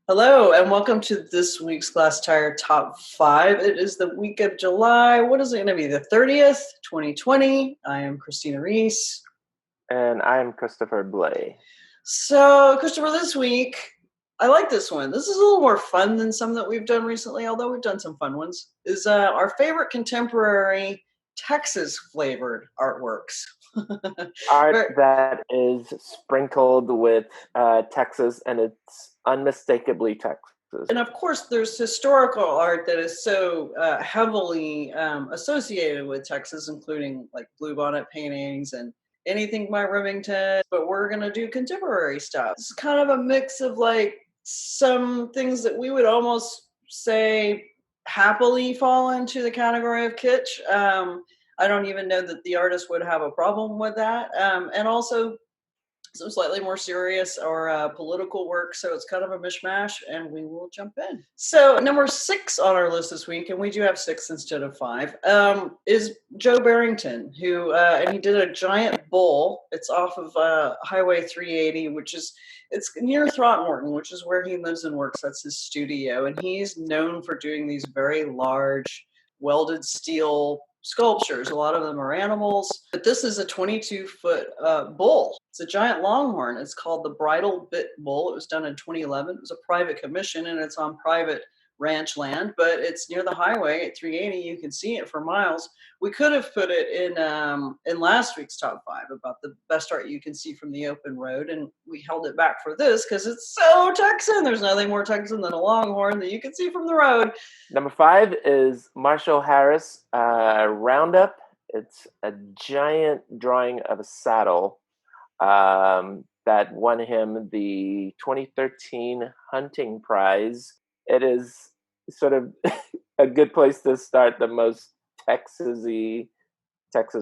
Hello, and welcome to this week's Glasstire Top Five. It is the week of July. What is it going to be? The 30th, 2020. I am Christina Rees. And I'm Christopher Blay. So, Christopher, this week, I like this one. This is a little more fun than some that we've done recently, although we've done some fun ones. Is our favorite contemporary Texas flavored artworks. Art that is sprinkled with Texas, and it's unmistakably Texas. And of course, there's historical art that is so heavily associated with Texas, including like bluebonnet paintings and anything by Remington. But we're going to do contemporary stuff. It's kind of a mix of like some things that we would almost say happily fall into the category of kitsch. I don't even know that the artist would have a problem with that. And also some slightly more serious or political work. So it's kind of a mishmash, and we will jump in. So number 6 on our list this week, and we do have 6 instead of 5, is Joe Barrington, who and he did a giant bull. It's off of Highway 380, it's near Throckmorton, which is where he lives and works. That's his studio, and he's known for doing these very large welded steel sculptures. A lot of them are animals, but this is a 22-foot bull. It's a giant longhorn. It's called the Bridal Bit Bull. It was done in 2011. It was a private commission, and it's on private ranch land, but it's near the highway at 380. You can see it for miles. We could have put it in last week's top 5 about the best art you can see from the open road, and we held it back for this because it's so Texan. There's nothing more Texan than a longhorn that you can see from the road. Number 5 is Marshall Harris Roundup. It's a giant drawing of a saddle that won him the 2013 hunting prize. It is sort of a good place to start the most Texas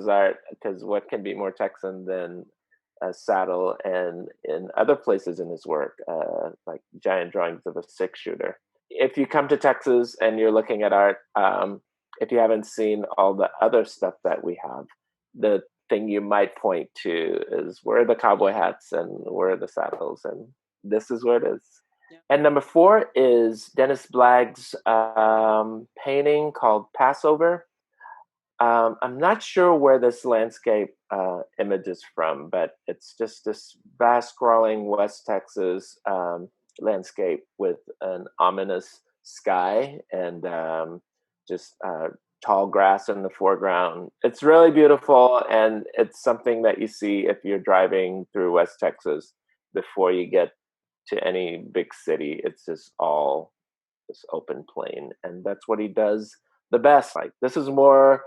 art, because what can be more Texan than a saddle? And in other places in his work, like giant drawings of a 6-shooter. If you come to Texas and you're looking at art, if you haven't seen all the other stuff that we have, the thing you might point to is where are the cowboy hats and where are the saddles, and this is where it is. Yeah. And number 4 is Dennis Blagg's painting called Passover. I'm not sure where this landscape image is from, but it's just this vast sprawling West Texas landscape with an ominous sky and just tall grass in the foreground. It's really beautiful, and it's something that you see if you're driving through West Texas before you get to any big city. It's just all this open plain, and that's what he does the best. Like, this is more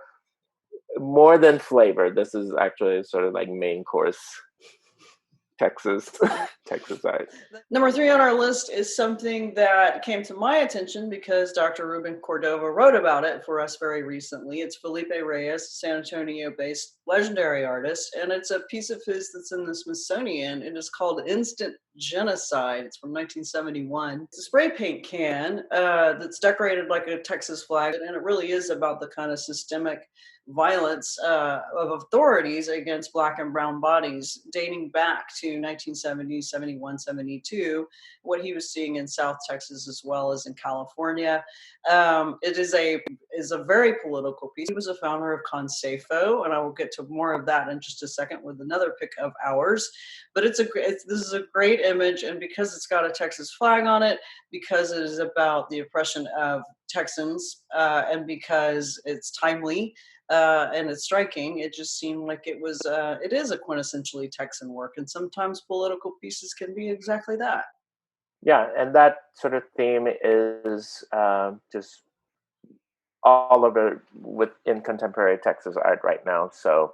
than flavor. This is actually sort of like main course Texas art. Number 3 on our list is something that came to my attention because Dr. Ruben Cordova wrote about it for us very recently. It's Felix Reyes, San Antonio-based legendary artist, and it's a piece of his that's in the Smithsonian. It is called Instant Genocide. It's from 1971. It's a spray paint can that's decorated like a Texas flag, and it really is about the kind of systemic violence of authorities against Black and brown bodies dating back to 1970, 71, 72, what he was seeing in South Texas as well as in California. It is a very political piece. He was a founder of Consafo, and I will get to more of that in just a second with another pick of ours. But this is a great image, and because it's got a Texas flag on it, because it is about the oppression of Texans, and because it's timely, and it's striking, it just seemed like it is a quintessentially Texan work, and sometimes political pieces can be exactly that. Yeah, and that sort of theme is just all over in contemporary Texas art right now, so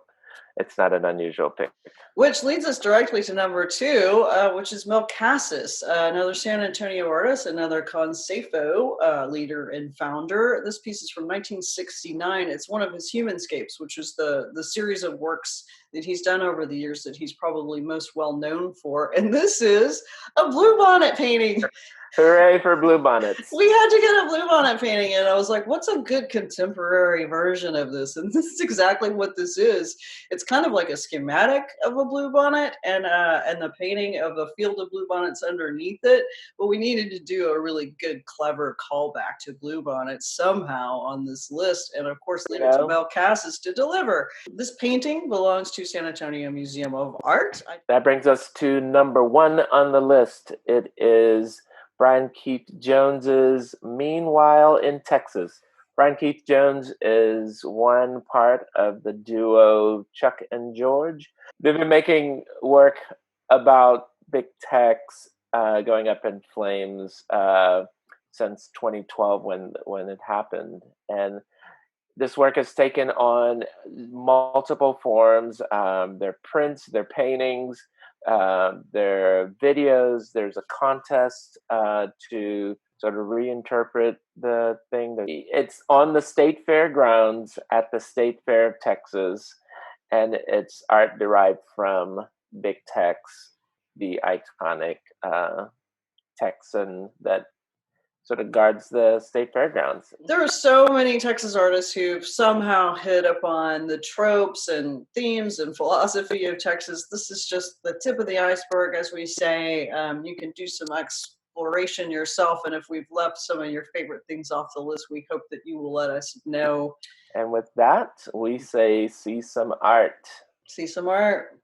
it's not an unusual pick. Which leads us directly to number 2, which is Mel Cass, another San Antonio artist, another Consafo leader and founder. This piece is from 1969. It's one of his Humanscapes, which is the series of works that he's done over the years that he's probably most well known for. And this is a bluebonnet painting. Hooray for bluebonnets. We had to get a bluebonnet painting, and I was like, what's a good contemporary version of this? And this is exactly what this is. It's it's kind of like a schematic of a bluebonnet and the painting of a field of bluebonnets underneath it. But we needed to do a really good, clever callback to bluebonnets somehow on this list, and of course leave it to Mel Cass to deliver. This painting belongs to San Antonio Museum of Art. That brings us to number 1 on the list. It is Brian Keith Jones's Meanwhile in Texas. Brian Keith Jones is one part of the duo Chuck and George. They've been making work about big techs going up in flames since 2012 when it happened. And this work has taken on multiple forms. Their prints, their paintings, their videos. There's a contest to sort of reinterpret the thing. It's on the state fairgrounds at the State Fair of Texas, and it's art derived from Big Tex, the iconic Texan that sort of guards the state fairgrounds. There are so many Texas artists who've somehow hit upon the tropes and themes and philosophy of Texas. This is just the tip of the iceberg, as we say. You can do some exploration yourself, and if we've left some of your favorite things off the list, we hope that you will let us know. And with that, we say see some art. See some art.